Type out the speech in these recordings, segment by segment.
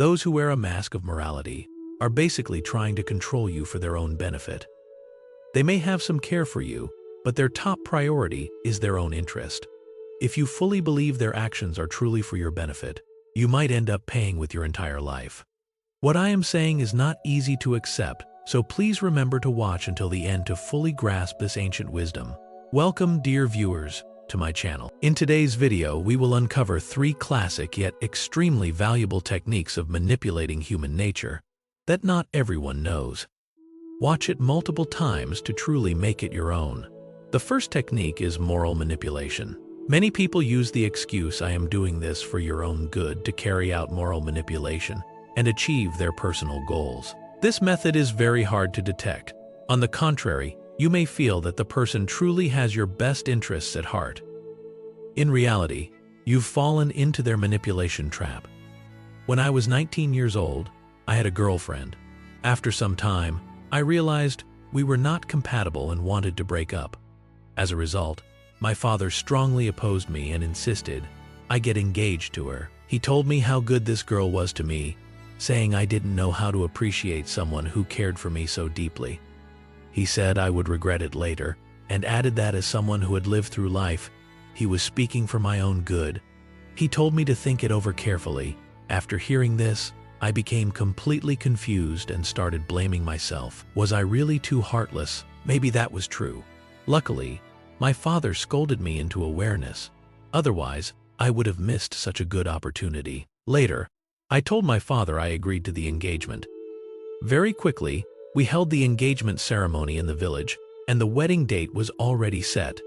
Those who wear a mask of morality are basically trying to control you for their own benefit. They may have some care for you, but their top priority is their own interest. If you fully believe their actions are truly for your benefit, you might end up paying with your entire life. What I am saying is not easy to accept, so please remember to watch until the end to fully grasp this ancient wisdom. Welcome, dear viewers, to my channel. In today's video, we will uncover 3 classic yet extremely valuable techniques of manipulating human nature that not everyone knows. Watch it multiple times to truly make it your own. The first technique is moral manipulation. Many people use the excuse, "I am doing this for your own good," to carry out moral manipulation and achieve their personal goals. This method is very hard to detect. On the contrary, you may feel that the person truly has your best interests at heart. In reality, you've fallen into their manipulation trap. When I was 19 years old, I had a girlfriend. After some time, I realized we were not compatible and wanted to break up. As a result, my father strongly opposed me and insisted I get engaged to her. He told me how good this girl was to me, saying I didn't know how to appreciate someone who cared for me so deeply. He said I would regret it later, and added that as someone who had lived through life, he was speaking for my own good. He told me to think it over carefully. After hearing this, I became completely confused and started blaming myself. Was I really too heartless? Maybe that was true. Luckily, my father scolded me into awareness. Otherwise, I would have missed such a good opportunity. Later, I told my father I agreed to the engagement. Very quickly, we held the engagement ceremony in the village, and the wedding date was already set.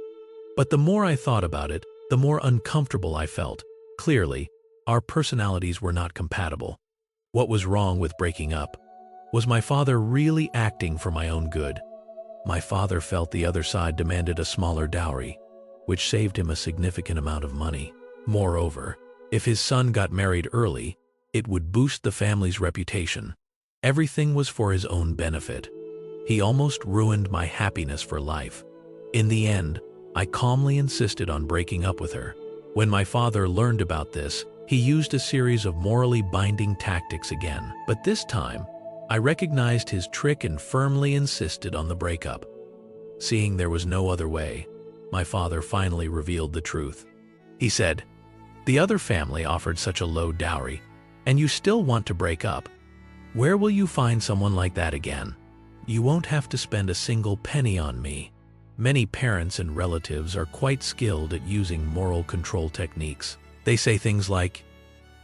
But the more I thought about it, the more uncomfortable I felt. Clearly, our personalities were not compatible. What was wrong with breaking up? Was my father really acting for my own good? My father felt the other side demanded a smaller dowry, which saved him a significant amount of money. Moreover, if his son got married early, it would boost the family's reputation. Everything was for his own benefit. He almost ruined my happiness for life. In the end, I calmly insisted on breaking up with her. When my father learned about this, he used a series of morally binding tactics again. But this time, I recognized his trick and firmly insisted on the breakup. Seeing there was no other way, my father finally revealed the truth. He said, "The other family offered such a low dowry, and you still want to break up? Where will you find someone like that again? You won't have to spend a single penny on me." Many parents and relatives are quite skilled at using moral control techniques. They say things like,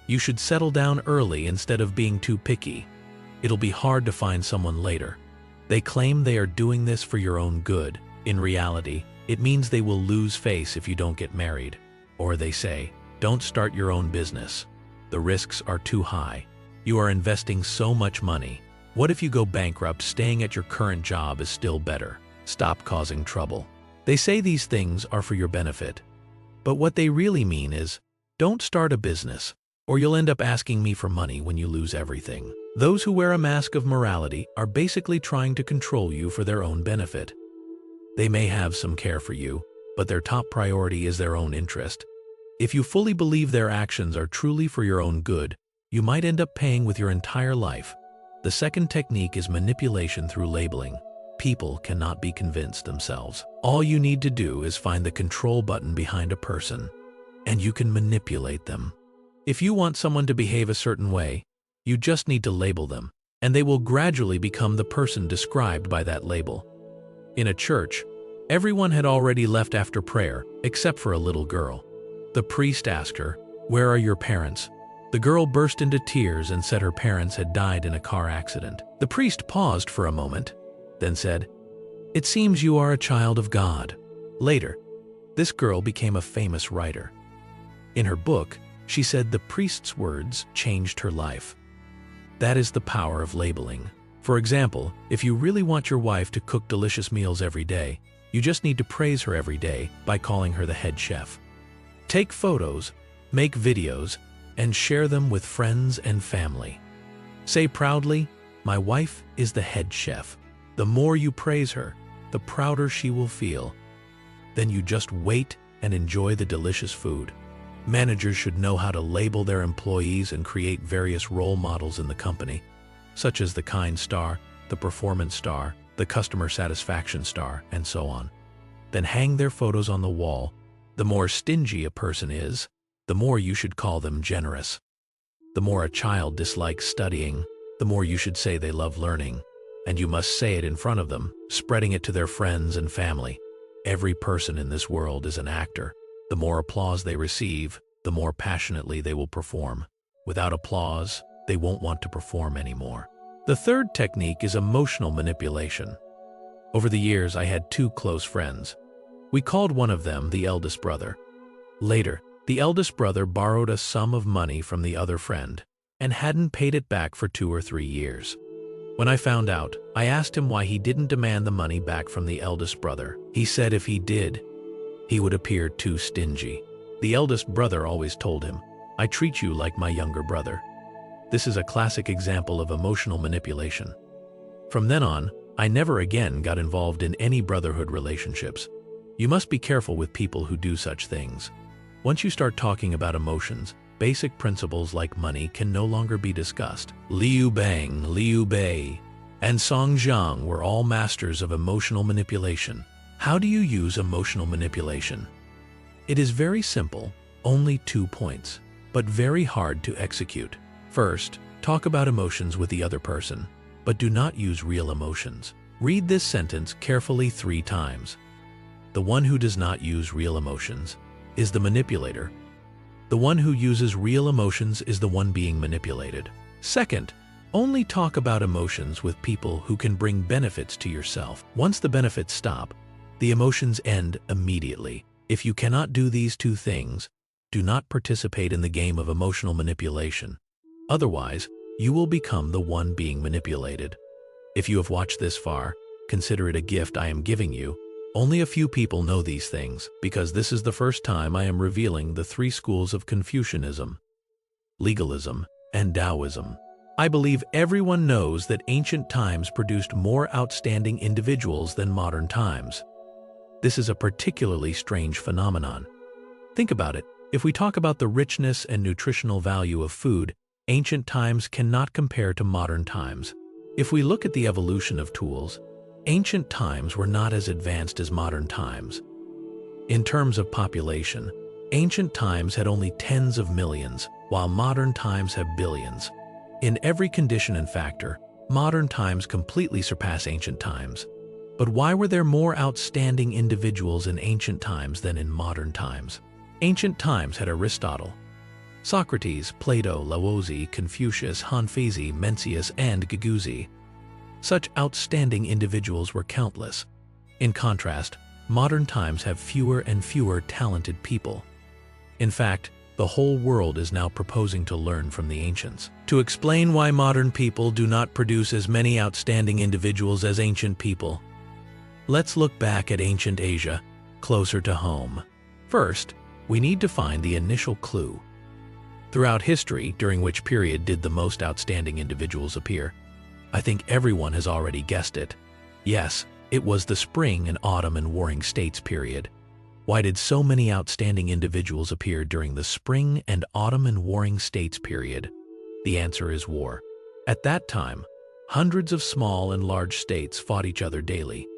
"You should settle down early instead of being too picky. It'll be hard to find someone later." They claim they are doing this for your own good. In reality, it means they will lose face if you don't get married. Or they say, "Don't start your own business. The risks are too high. You are investing so much money. What if you go bankrupt? Staying at your current job is still better. Stop causing trouble." They say these things are for your benefit. But what they really mean is, don't start a business, or you'll end up asking me for money when you lose everything. Those who wear a mask of morality are basically trying to control you for their own benefit. They may have some care for you, but their top priority is their own interest. If you fully believe their actions are truly for your own good, you might end up paying with your entire life. The second technique is manipulation through labeling. People cannot be convinced themselves. All you need to do is find the control button behind a person, and you can manipulate them. If you want someone to behave a certain way, you just need to label them, and they will gradually become the person described by that label. In a church, everyone had already left after prayer, except for a little girl. The priest asked her, "Where are your parents?" The girl burst into tears and said her parents had died in a car accident. The priest paused for a moment, then said, "It seems you are a child of God." Later, this girl became a famous writer. In her book, she said the priest's words changed her life. That is the power of labeling. For example, if you really want your wife to cook delicious meals every day, you just need to praise her every day by calling her the head chef. Take photos, make videos, and share them with friends and family. Say proudly, "My wife is the head chef." The more you praise her, the prouder she will feel. Then you just wait and enjoy the delicious food. Managers should know how to label their employees and create various role models in the company, such as the kind star, the performance star, the customer satisfaction star, and so on. Then hang their photos on the wall. The more stingy a person is, the more you should call them generous. The more a child dislikes studying, the more you should say they love learning. And you must say it in front of them, spreading it to their friends and family. Every person in this world is an actor. The more applause they receive, the more passionately they will perform. Without applause, they won't want to perform anymore. The third technique is emotional manipulation. Over the years, I had two close friends. We called one of them the eldest brother. Later, the eldest brother borrowed a sum of money from the other friend and hadn't paid it back for 2 or 3 years. When I found out, I asked him why he didn't demand the money back from the eldest brother. He said if he did, he would appear too stingy. The eldest brother always told him, "I treat you like my younger brother." This is a classic example of emotional manipulation. From then on, I never again got involved in any brotherhood relationships. You must be careful with people who do such things. Once you start talking about emotions, basic principles like money can no longer be discussed. Liu Bang, Liu Bei, and Song Jiang were all masters of emotional manipulation. How do you use emotional manipulation? It is very simple, only 2 points, but very hard to execute. First, talk about emotions with the other person, but do not use real emotions. Read this sentence carefully 3 times. The one who does not use real emotions is the manipulator. The one who uses real emotions is the one being manipulated. Second, only talk about emotions with people who can bring benefits to yourself. Once the benefits stop, the emotions end immediately. If you cannot do these 2 things, do not participate in the game of emotional manipulation. Otherwise, you will become the one being manipulated. If you have watched this far, consider it a gift I am giving you. Only a few people know these things, because this is the first time I am revealing the 3 schools of Confucianism, legalism, and Taoism. I believe everyone knows that ancient times produced more outstanding individuals than modern times. This is a particularly strange phenomenon. Think about it. If we talk about the richness and nutritional value of food, ancient times cannot compare to modern times. If we look at the evolution of tools, ancient times were not as advanced as modern times. In terms of population, ancient times had only tens of millions, while modern times have billions. In every condition and factor, modern times completely surpass ancient times. But why were there more outstanding individuals in ancient times than in modern times? Ancient times had Aristotle, Socrates, Plato, Laozi, Confucius, Hanfeizi, Mencius, and Giguzi. Such outstanding individuals were countless. In contrast, modern times have fewer and fewer talented people. In fact, the whole world is now proposing to learn from the ancients. To explain why modern people do not produce as many outstanding individuals as ancient people, let's look back at ancient Asia, closer to home. First, we need to find the initial clue. Throughout history, during which period did the most outstanding individuals appear? I think everyone has already guessed it. Yes, it was the Spring and Autumn and Warring States period. Why did so many outstanding individuals appear during the Spring and Autumn and Warring States period? The answer is war. At that time, hundreds of small and large states fought each other daily.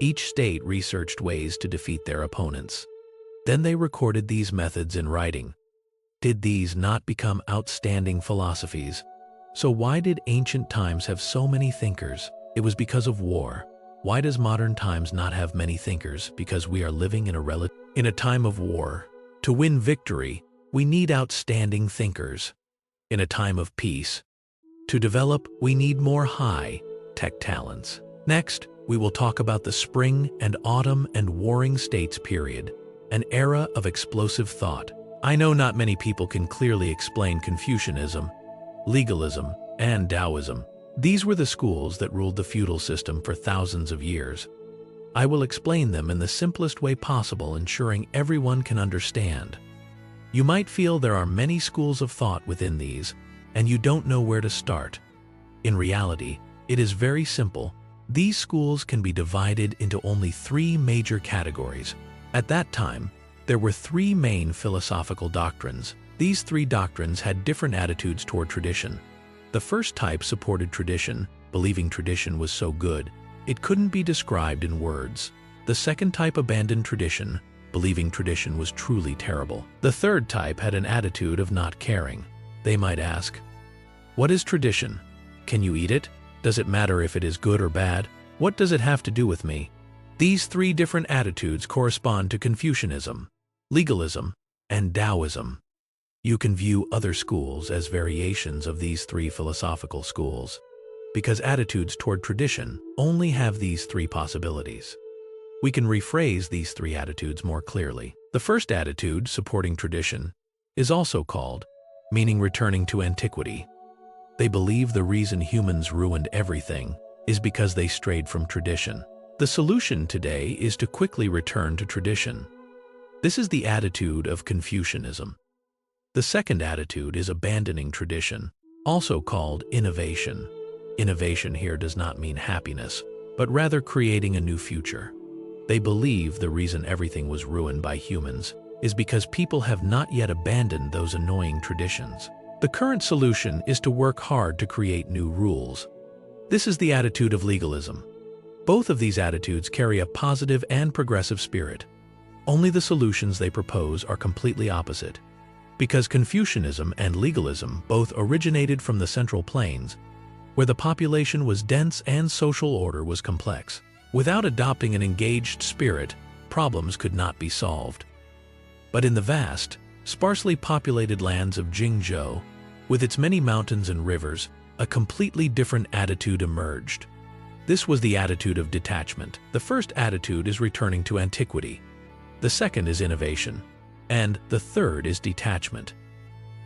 Each state researched ways to defeat their opponents. Then they recorded these methods in writing. Did these not become outstanding philosophies? So why did ancient times have so many thinkers? It was because of war. Why does modern times not have many thinkers? Because we are living in a time of war. To win victory, we need outstanding thinkers. In a time of peace, to develop, we need more high-tech talents. Next, we will talk about the Spring and Autumn and Warring States period, an era of explosive thought. I know not many people can clearly explain Confucianism, legalism, and Taoism. These were the schools that ruled the feudal system for thousands of years. I will explain them in the simplest way possible, ensuring everyone can understand. You might feel there are many schools of thought within these, and you don't know where to start. In reality, it is very simple. These schools can be divided into only 3 major categories. At that time, There were three main philosophical doctrines. These three doctrines had different attitudes toward tradition. The first type supported tradition, believing tradition was so good, it couldn't be described in words. The second type abandoned tradition, believing tradition was truly terrible. The third type had an attitude of not caring. They might ask, "What is tradition? Can you eat it? Does it matter if it is good or bad? What does it have to do with me?" These three different attitudes correspond to Confucianism, legalism, and Taoism. You can view other schools as variations of these three philosophical schools, because attitudes toward tradition only have these three possibilities. We can rephrase these three attitudes more clearly. The first attitude, supporting tradition, is also called, meaning returning to antiquity. They believe the reason humans ruined everything is because they strayed from tradition. The solution today is to quickly return to tradition. This is the attitude of Confucianism. The second attitude is abandoning tradition, also called innovation. Innovation here does not mean happiness, but rather creating a new future. They believe the reason everything was ruined by humans is because people have not yet abandoned those annoying traditions. The current solution is to work hard to create new rules. This is the attitude of legalism. Both of these attitudes carry a positive and progressive spirit. Only the solutions they propose are completely opposite. Because Confucianism and legalism both originated from the Central Plains, where the population was dense and social order was complex. Without adopting an engaged spirit, problems could not be solved. But in the vast, sparsely populated lands of Jingzhou, with its many mountains and rivers, a completely different attitude emerged. This was the attitude of detachment. The first attitude is returning to antiquity. The second is innovation. And the third is detachment.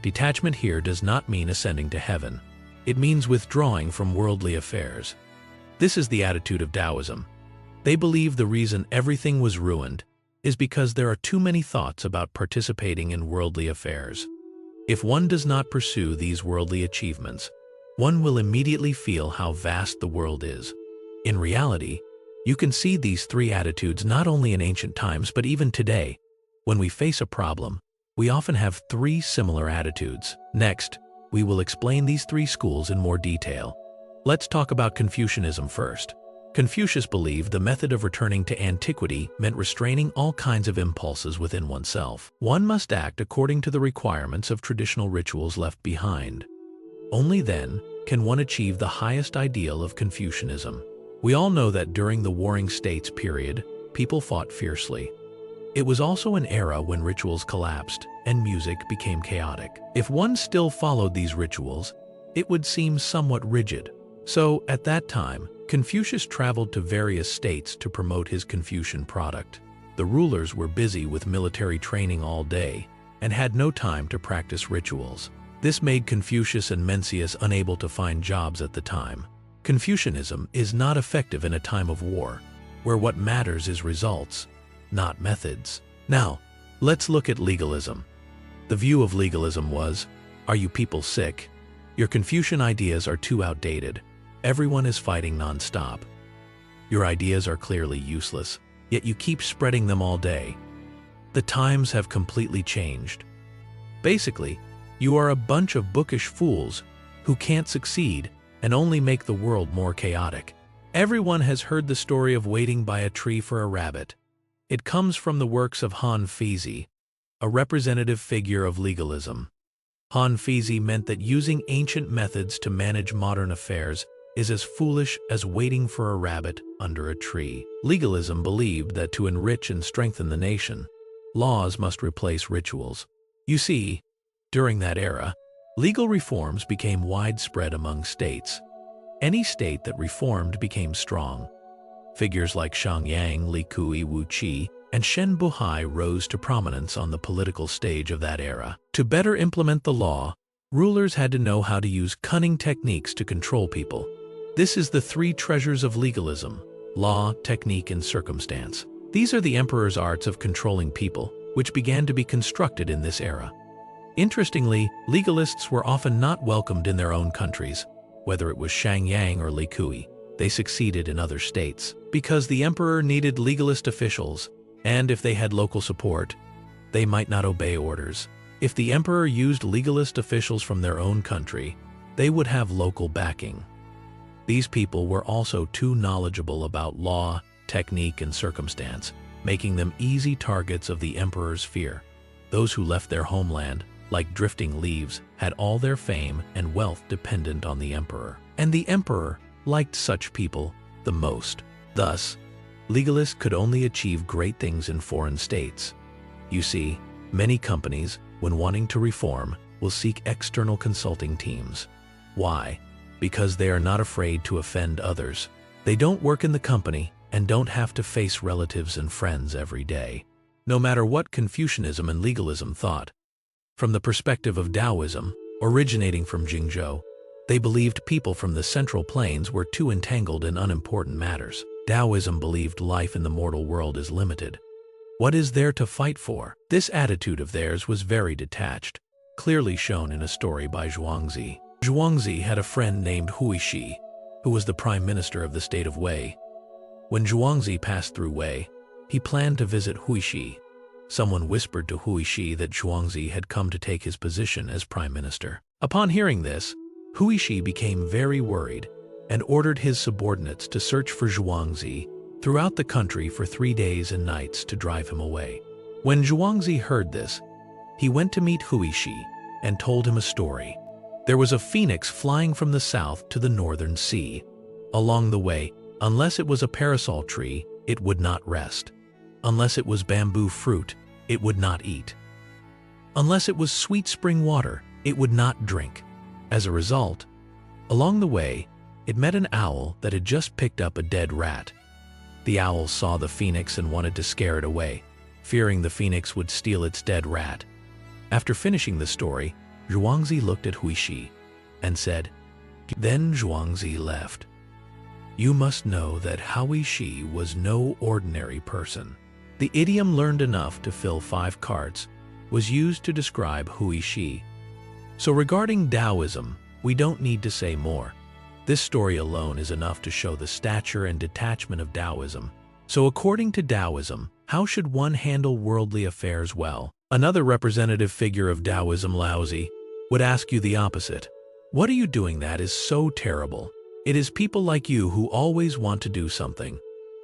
Detachment here does not mean ascending to heaven. It means withdrawing from worldly affairs. This is the attitude of Taoism. They believe the reason everything was ruined is because there are too many thoughts about participating in worldly affairs. If one does not pursue these worldly achievements, one will immediately feel how vast the world is. In reality, you can see these three attitudes not only in ancient times but even today. When we face a problem, we often have three similar attitudes. Next, we will explain these three schools in more detail. Let's talk about Confucianism first. Confucius believed the method of returning to antiquity meant restraining all kinds of impulses within oneself. One must act according to the requirements of traditional rituals left behind. Only then can one achieve the highest ideal of Confucianism. We all know that during the Warring States period, people fought fiercely. It was also an era when rituals collapsed and music became chaotic. If one still followed these rituals, it would seem somewhat rigid. So, at that time, Confucius traveled to various states to promote his Confucian product. The rulers were busy with military training all day and had no time to practice rituals. This made Confucius and Mencius unable to find jobs at the time. Confucianism is not effective in a time of war, where what matters is results, not methods. Now, let's look at legalism. The view of legalism was, are you people sick? Your Confucian ideas are too outdated. Everyone is fighting non-stop. Your ideas are clearly useless, yet you keep spreading them all day. The times have completely changed. Basically, you are a bunch of bookish fools who can't succeed and only make the world more chaotic. Everyone has heard the story of waiting by a tree for a rabbit. It comes from the works of Han Feizi, a representative figure of legalism. Han Feizi meant that using ancient methods to manage modern affairs is as foolish as waiting for a rabbit under a tree. Legalism believed that to enrich and strengthen the nation, laws must replace rituals. You see, during that era, legal reforms became widespread among states. Any state that reformed became strong. Figures like Shangyang, Li Kui, Wu Qi, and Shen Buhai rose to prominence on the political stage of that era. To better implement the law, rulers had to know how to use cunning techniques to control people. This is the three treasures of legalism: law, technique, and circumstance. These are the emperor's arts of controlling people, which began to be constructed in this era. Interestingly, legalists were often not welcomed in their own countries. Whether it was Shangyang or Li Kui, they succeeded in other states. Because the emperor needed legalist officials, and if they had local support, they might not obey orders. If the emperor used legalist officials from their own country, they would have local backing. These people were also too knowledgeable about law, technique, and circumstance, making them easy targets of the emperor's fear. Those who left their homeland, like drifting leaves, had all their fame and wealth dependent on the emperor. And the emperor liked such people the most. Thus, legalists could only achieve great things in foreign states. You see, many companies, when wanting to reform, will seek external consulting teams. Why? Because they are not afraid to offend others. They don't work in the company and don't have to face relatives and friends every day. No matter what Confucianism and legalism thought, from the perspective of Taoism, originating from Jingzhou, they believed people from the Central Plains were too entangled in unimportant matters. Taoism believed life in the mortal world is limited. What is there to fight for? This attitude of theirs was very detached, clearly shown in a story by Zhuangzi. Zhuangzi had a friend named Huishi, who was the prime minister of the state of Wei. When Zhuangzi passed through Wei, he planned to visit Huishi. Someone whispered to Huishi that Zhuangzi had come to take his position as prime minister. Upon hearing this, Huishi became very worried and ordered his subordinates to search for Zhuangzi throughout the country for 3 days and nights to drive him away. When Zhuangzi heard this, he went to meet Huishi and told him a story. There was a phoenix flying from the south to the northern sea. Along the way, unless it was a parasol tree, it would not rest. Unless it was bamboo fruit, it would not eat. Unless it was sweet spring water, it would not drink. As a result, along the way, it met an owl that had just picked up a dead rat. The owl saw the phoenix and wanted to scare it away, fearing the phoenix would steal its dead rat. After finishing the story, Zhuangzi looked at Huishi and said, "Then Zhuangzi left. You must know that Huishi was no ordinary person." The idiom "learned enough to fill 5 carts" was used to describe Huishi. So regarding Taoism, we don't need to say more. This story alone is enough to show the stature and detachment of Taoism. So according to Taoism, how should one handle worldly affairs well? Another representative figure of Taoism, Laozi, would ask you the opposite. What are you doing that is so terrible? It is people like you who always want to do something.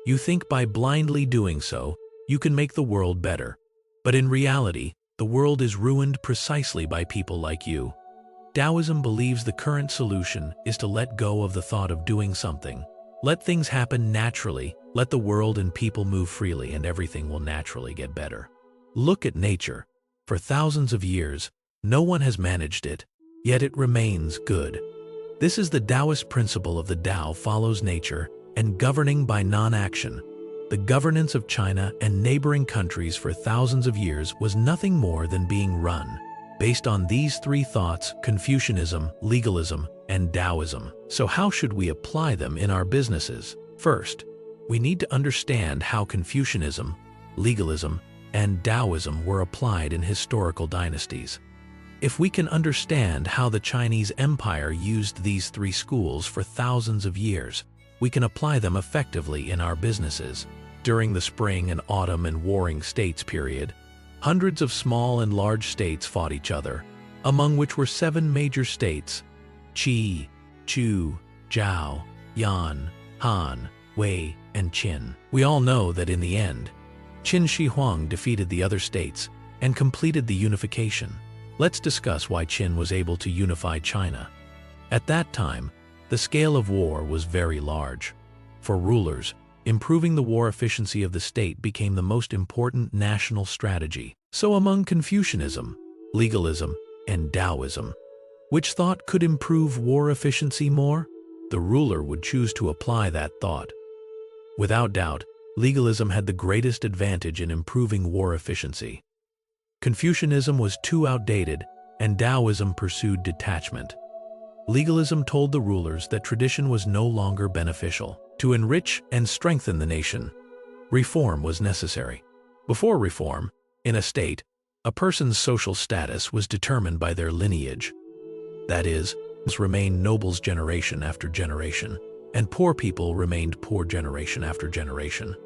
You think by blindly doing so, you can make the world better. But in reality, the world is ruined precisely by people like you. Taoism believes the current solution is to let go of the thought of doing something. Let things happen naturally, let the world and people move freely, and everything will naturally get better. Look at nature. For thousands of years, no one has managed it, yet it remains good. This is the Taoist principle of the Tao follows nature and governing by non-action. The governance of China and neighboring countries for thousands of years was nothing more than being run based on these 3 thoughts: Confucianism, legalism, and Taoism. So how should we apply them in our businesses? First, we need to understand how Confucianism, legalism, and Taoism were applied in historical dynasties. If we can understand how the Chinese Empire used these 3 schools for thousands of years, we can apply them effectively in our businesses. During the Spring and Autumn and Warring States period, hundreds of small and large states fought each other, among which were 7 major states: Qi, Chu, Zhao, Yan, Han, Wei, and Qin. We all know that in the end, Qin Shi Huang defeated the other states and completed the unification. Let's discuss why Qin was able to unify China. At that time, the scale of war was very large. For rulers, improving the war efficiency of the state became the most important national strategy. So among Confucianism, legalism, and Taoism, which thought could improve war efficiency more? The ruler would choose to apply that thought. Without doubt, legalism had the greatest advantage in improving war efficiency. Confucianism was too outdated, and Taoism pursued detachment. Legalism told the rulers that tradition was no longer beneficial. To enrich and strengthen the nation, reform was necessary. Before reform, in a state, a person's social status was determined by their lineage. That is, remained nobles generation after generation, and poor people remained poor generation after generation.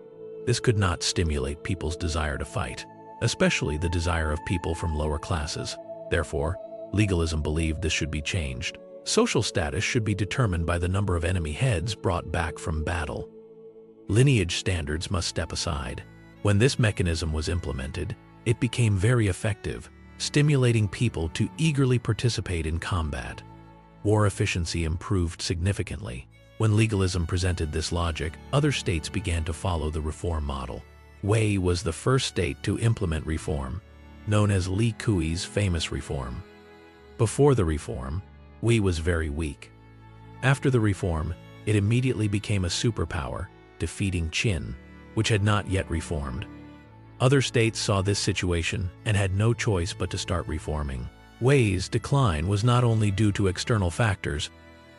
This could not stimulate people's desire to fight. especially the desire of people from lower classes. Therefore, legalism believed this should be changed. Social status should be determined by the number of enemy heads brought back from battle. Lineage standards must step aside. When this mechanism was implemented, it became very effective, stimulating people to eagerly participate in combat. War efficiency improved significantly. When legalism presented this logic, other states began to follow the reform model. Wei was the first state to implement reform, known as Li Kui's famous reform. Before the reform, Wei was very weak. After the reform, it immediately became a superpower, defeating Qin, which had not yet reformed. Other states saw this situation and had no choice but to start reforming. Wei's decline was not only due to external factors,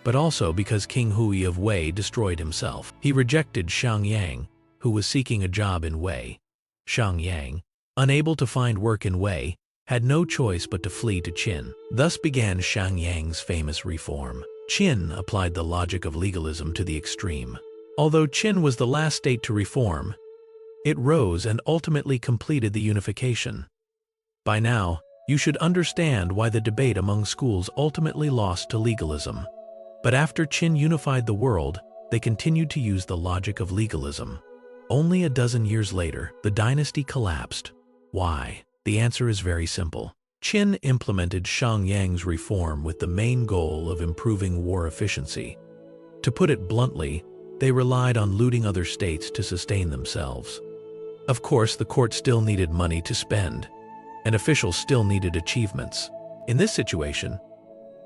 but also because King Hui of Wei destroyed himself. He rejected Xiang Yang, who was seeking a job in Wei. Xiang Yang, unable to find work in Wei, had no choice but to flee to Qin. Thus began Xiang Yang's famous reform. Qin applied the logic of legalism to the extreme. Although Qin was the last state to reform, it rose and ultimately completed the unification. By now, you should understand why the debate among schools ultimately lost to legalism. But after Qin unified the world, they continued to use the logic of legalism. Only a dozen years later, the dynasty collapsed. Why? The answer is very simple. Qin implemented Xiang Yang's reform with the main goal of improving war efficiency. To put it bluntly, they relied on looting other states to sustain themselves. Of course, the court still needed money to spend, and officials still needed achievements. In this situation,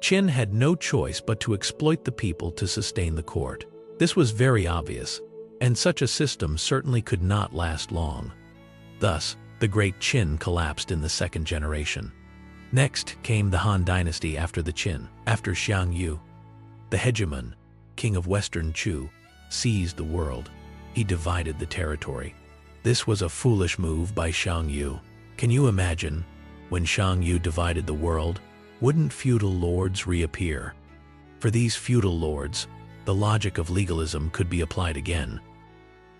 Qin had no choice but to exploit the people to sustain the court. This was very obvious, and such a system certainly could not last long. Thus, the great Qin collapsed in the second generation. Next came the Han dynasty after the Qin. After Xiang Yu, the hegemon, king of Western Chu, seized the world. He divided the territory. This was a foolish move by Xiang Yu. Can you imagine? When Xiang Yu divided the world, wouldn't feudal lords reappear? For these feudal lords, the logic of legalism could be applied again.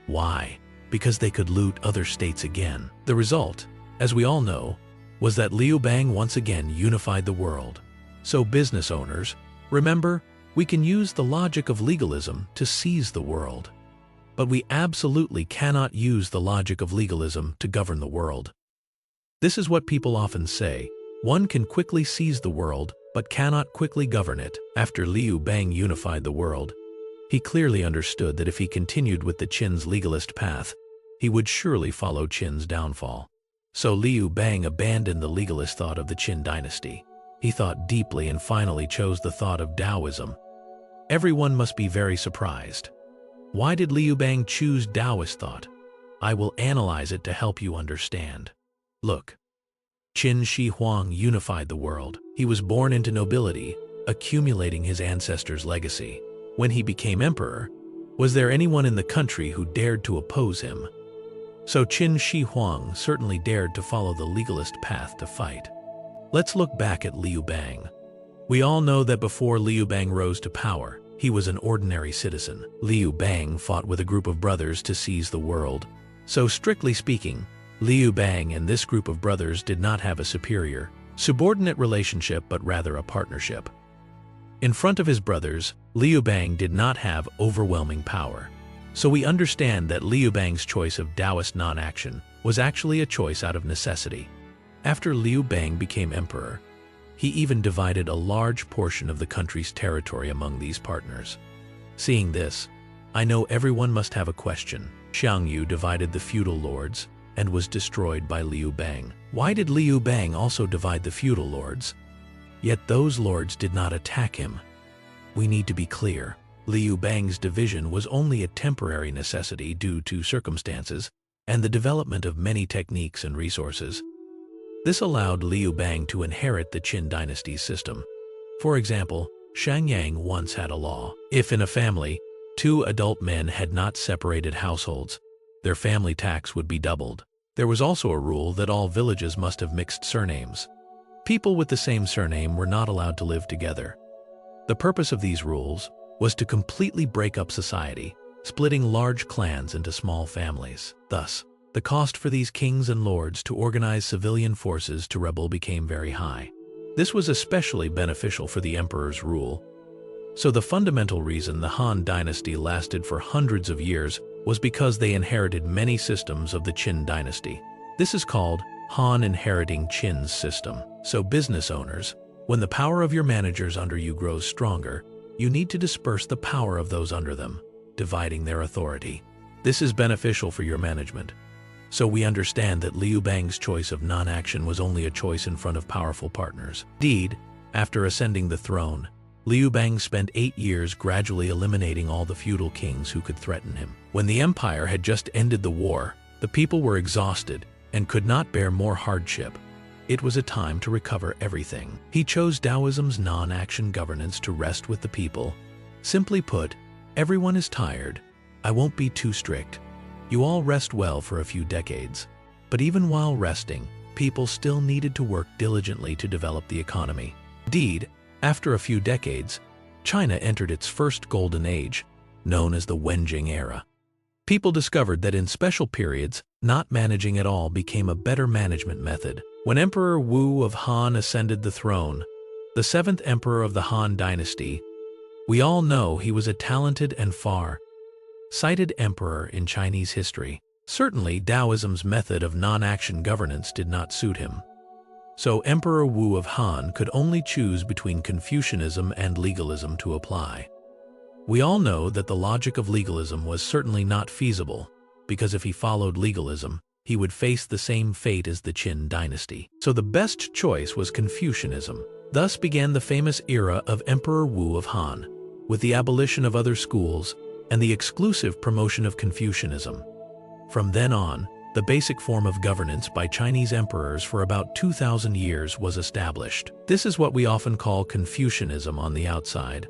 Why? Because they could loot other states again. The result, as we all know, was that Liu Bang once again unified the world. So business owners, remember, we can use the logic of legalism to seize the world. But we absolutely cannot use the logic of legalism to govern the world. This is what people often say. One can quickly seize the world, but cannot quickly govern it. After Liu Bang unified the world, he clearly understood that if he continued with the Qin's legalist path, he would surely follow Qin's downfall. So Liu Bang abandoned the legalist thought of the Qin dynasty. He thought deeply and finally chose the thought of Taoism. Everyone must be very surprised. Why did Liu Bang choose Taoist thought? I will analyze it to help you understand. Look, Qin Shi Huang unified the world. He was born into nobility, accumulating his ancestors' legacy. When he became emperor, was there anyone in the country who dared to oppose him? So Qin Shi Huang certainly dared to follow the legalist path to fight. Let's look back at Liu Bang. We all know that before Liu Bang rose to power, he was an ordinary citizen. Liu Bang fought with a group of brothers to seize the world. So strictly speaking, Liu Bang and this group of brothers did not have a superior, subordinate relationship but rather a partnership. In front of his brothers, Liu Bang did not have overwhelming power. So we understand that Liu Bang's choice of Taoist non-action was actually a choice out of necessity. After Liu Bang became emperor, he even divided a large portion of the country's territory among these partners. Seeing this, I know everyone must have a question. Xiang Yu divided the feudal lords and was destroyed by Liu Bang. Why did Liu Bang also divide the feudal lords? Yet those lords did not attack him. We need to be clear. Liu Bang's division was only a temporary necessity due to circumstances and the development of many techniques and resources. This allowed Liu Bang to inherit the Qin dynasty's system. For example, Xiang Yang once had a law. If in a family, 2 adult men had not separated households, their family tax would be doubled. There was also a rule that all villages must have mixed surnames. People with the same surname were not allowed to live together. The purpose of these rules was to completely break up society, splitting large clans into small families. Thus, the cost for these kings and lords to organize civilian forces to rebel became very high. This was especially beneficial for the emperor's rule. So the fundamental reason the Han dynasty lasted for hundreds of years was because they inherited many systems of the Qin dynasty. This is called Han inheriting Qin's system. So business owners, when the power of your managers under you grows stronger, you need to disperse the power of those under them, dividing their authority. This is beneficial for your management. So we understand that Liu Bang's choice of non-action was only a choice in front of powerful partners. Indeed, after ascending the throne, Liu Bang spent 8 years gradually eliminating all the feudal kings who could threaten him. When the empire had just ended the war, the people were exhausted and could not bear more hardship. It was a time to recover everything. He chose Taoism's non-action governance to rest with the people. Simply put, everyone is tired. I won't be too strict. You all rest well for a few decades. But even while resting, people still needed to work diligently to develop the economy. Indeed, after a few decades, China entered its first golden age, known as the Wenjing era. People discovered that in special periods, not managing at all became a better management method. When Emperor Wu of Han ascended the throne, the 7th emperor of the Han dynasty, we all know he was a talented and far-sighted emperor in Chinese history. Certainly, Taoism's method of non-action governance did not suit him. So Emperor Wu of Han could only choose between Confucianism and legalism to apply. We all know that the logic of legalism was certainly not feasible, because if he followed legalism, he would face the same fate as the Qin dynasty. So the best choice was Confucianism. Thus began the famous era of Emperor Wu of Han, with the abolition of other schools and the exclusive promotion of Confucianism. From then on, the basic form of governance by Chinese emperors for about 2,000 years was established. This is what we often call Confucianism on the outside,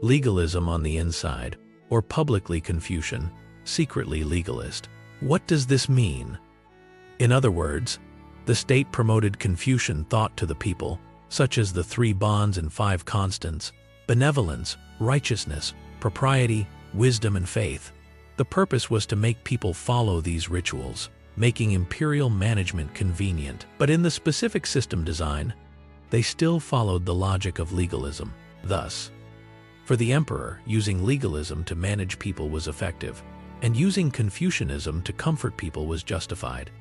legalism on the inside, or publicly Confucian, secretly legalist. What does this mean? In other words, the state promoted Confucian thought to the people, such as the 3 bonds and 5 constants, benevolence, righteousness, propriety, wisdom, and faith. The purpose was to make people follow these rituals, making imperial management convenient. But in the specific system design, they still followed the logic of legalism. Thus, for the emperor, using legalism to manage people was effective, and using Confucianism to comfort people was justified.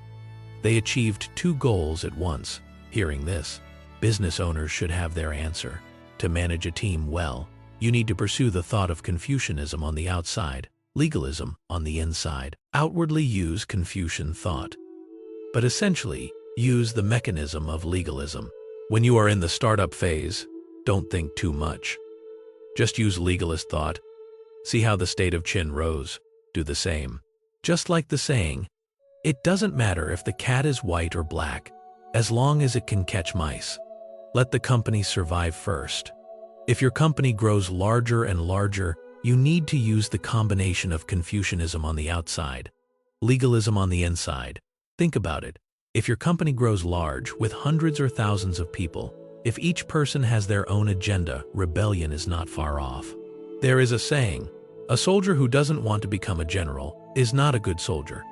They achieved 2 goals at once. Hearing this, business owners should have their answer. To manage a team well, you need to pursue the thought of Confucianism on the outside, legalism on the inside. Outwardly use Confucian thought, but essentially use the mechanism of legalism. When you are in the startup phase, don't think too much. Just use legalist thought. See how the state of Qin rose. Do the same. Just like the saying, it doesn't matter if the cat is white or black, as long as it can catch mice. Let the company survive first. If your company grows larger and larger, you need to use the combination of Confucianism on the outside, legalism on the inside. Think about it. If your company grows large with hundreds or thousands of people, if each person has their own agenda, rebellion is not far off. There is a saying, a soldier who doesn't want to become a general is not a good soldier.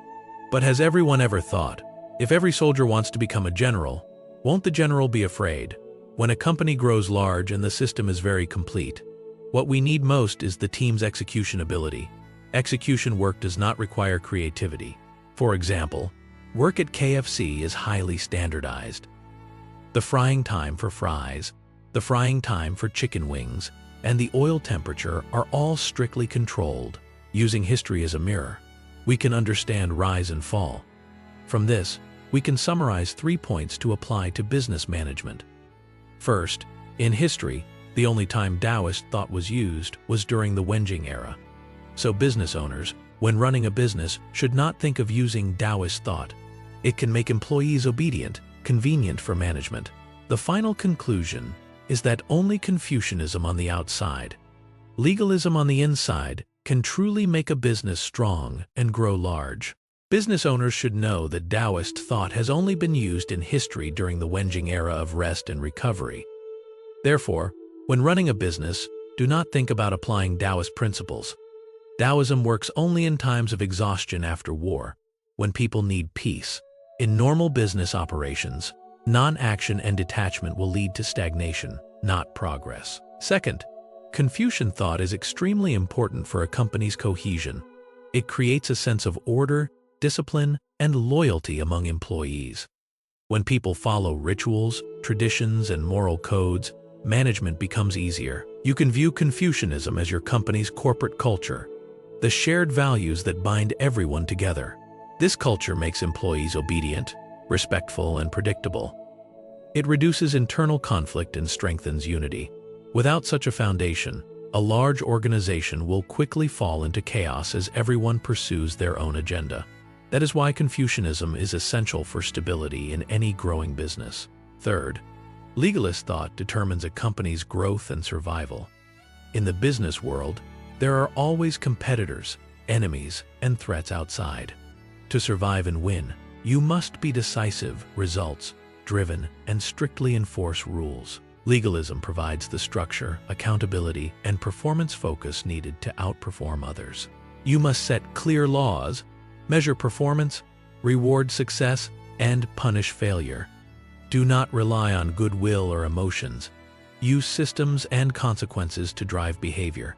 But has everyone ever thought, if every soldier wants to become a general, won't the general be afraid? When a company grows large and the system is very complete, what we need most is the team's execution ability. Execution work does not require creativity. For example, work at KFC is highly standardized. The frying time for fries, the frying time for chicken wings, and the oil temperature are all strictly controlled. Using history as a mirror, we can understand rise and fall. From this, we can summarize 3 points to apply to business management. First, in history, the only time Taoist thought was used was during the Wenjing era. So business owners, when running a business, should not think of using Taoist thought. It can make employees obedient, convenient for management. The final conclusion is that only Confucianism on the outside, legalism on the inside, can truly make a business strong and grow large. Business owners should know that Taoist thought has only been used in history during the Wenjing era of rest and recovery. Therefore, when running a business, do not think about applying Taoist principles. Taoism works only in times of exhaustion after war, when people need peace. In normal business operations, non-action and detachment will lead to stagnation, not progress. Second, Confucian thought is extremely important for a company's cohesion. It creates a sense of order, discipline, and loyalty among employees. When people follow rituals, traditions, and moral codes, management becomes easier. You can view Confucianism as your company's corporate culture, the shared values that bind everyone together. This culture makes employees obedient, respectful, and predictable. It reduces internal conflict and strengthens unity. Without such a foundation, a large organization will quickly fall into chaos as everyone pursues their own agenda. That is why Confucianism is essential for stability in any growing business. Third, legalist thought determines a company's growth and survival. In the business world, there are always competitors, enemies, and threats outside. To survive and win, you must be decisive, results-driven, and strictly enforce rules. Legalism provides the structure, accountability, and performance focus needed to outperform others. You must set clear laws, measure performance, reward success, and punish failure. Do not rely on goodwill or emotions. Use systems and consequences to drive behavior.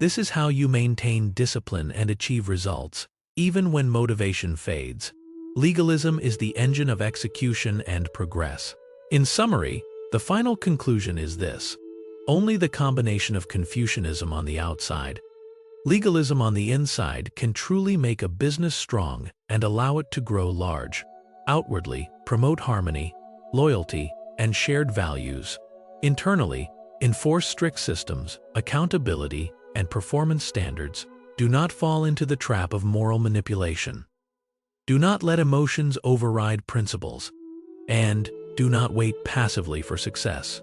This is how you maintain discipline and achieve results, even when motivation fades. Legalism is the engine of execution and progress. In summary, the final conclusion is this: only the combination of Confucianism on the outside, legalism on the inside can truly make a business strong and allow it to grow large. Outwardly, promote harmony, loyalty, and shared values. Internally, enforce strict systems, accountability, and performance standards. Do not fall into the trap of moral manipulation. Do not let emotions override principles. And do not wait passively for success.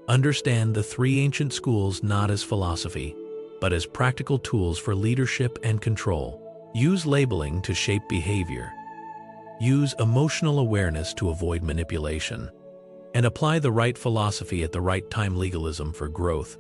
Understand the three ancient schools not as philosophy, but as practical tools for leadership and control. Use labeling to shape behavior. Use emotional awareness to avoid manipulation. And apply the right philosophy at the right time: legalism for growth,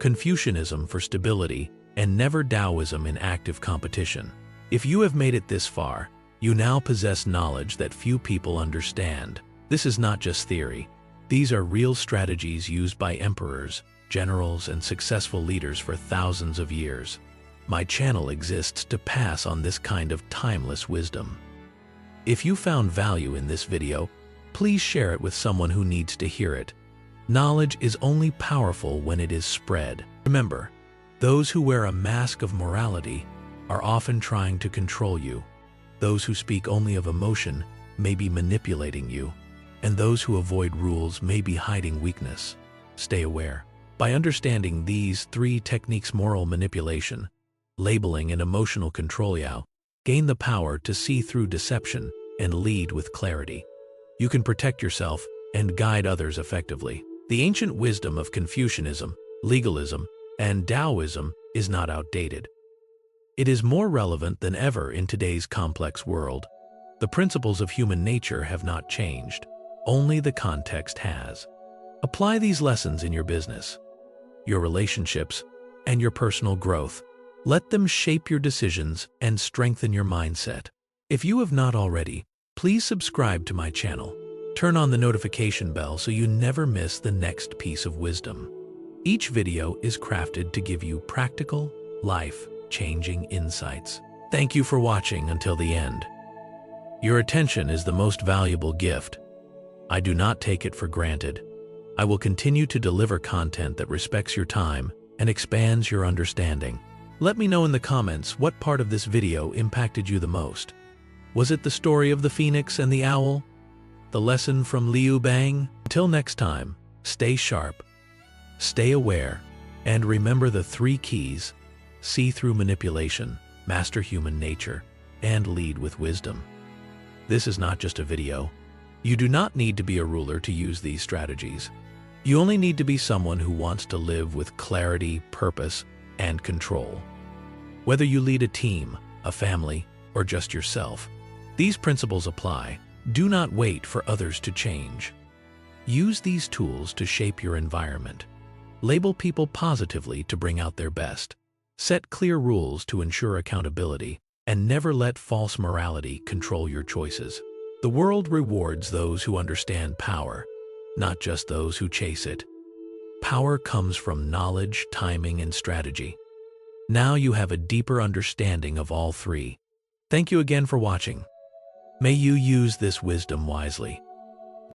Confucianism for stability, and never Taoism in active competition. If you have made it this far, you now possess knowledge that few people understand. This is not just theory. These are real strategies used by emperors, generals, and successful leaders for thousands of years. My channel exists to pass on this kind of timeless wisdom. If you found value in this video, please share it with someone who needs to hear it. Knowledge is only powerful when it is spread. Remember, those who wear a mask of morality are often trying to control you. Those who speak only of emotion may be manipulating you, and those who avoid rules may be hiding weakness. Stay aware. By understanding these three techniques: moral manipulation, labeling, and emotional control, you gain the power to see through deception and lead with clarity. You can protect yourself and guide others effectively. The ancient wisdom of Confucianism, legalism, and Taoism is not outdated. It is more relevant than ever in today's complex world. The principles of human nature have not changed. Only the context has. Apply these lessons in your business, your relationships, and your personal growth. Let them shape your decisions and strengthen your mindset. If you have not already, please subscribe to my channel. Turn on the notification bell so you never miss the next piece of wisdom. Each video is crafted to give you practical, life-changing insights. Thank you for watching until the end. Your attention is the most valuable gift. I do not take it for granted. I will continue to deliver content that respects your time and expands your understanding. Let me know in the comments what part of this video impacted you the most. Was it the story of the phoenix and the owl? The lesson from Liu Bang? Until next time, stay sharp, stay aware, and remember the three keys: see through manipulation, master human nature, and lead with wisdom. This is not just a video. You do not need to be a ruler to use these strategies. You only need to be someone who wants to live with clarity, purpose, and control. Whether you lead a team, a family, or just yourself, these principles apply. Do not wait for others to change. Use these tools to shape your environment. Label people positively to bring out their best. Set clear rules to ensure accountability. And never let false morality control your choices. The world rewards those who understand power, not just those who chase it. Power comes from knowledge, timing, and strategy. Now you have a deeper understanding of all three. Thank you again for watching. May you use this wisdom wisely.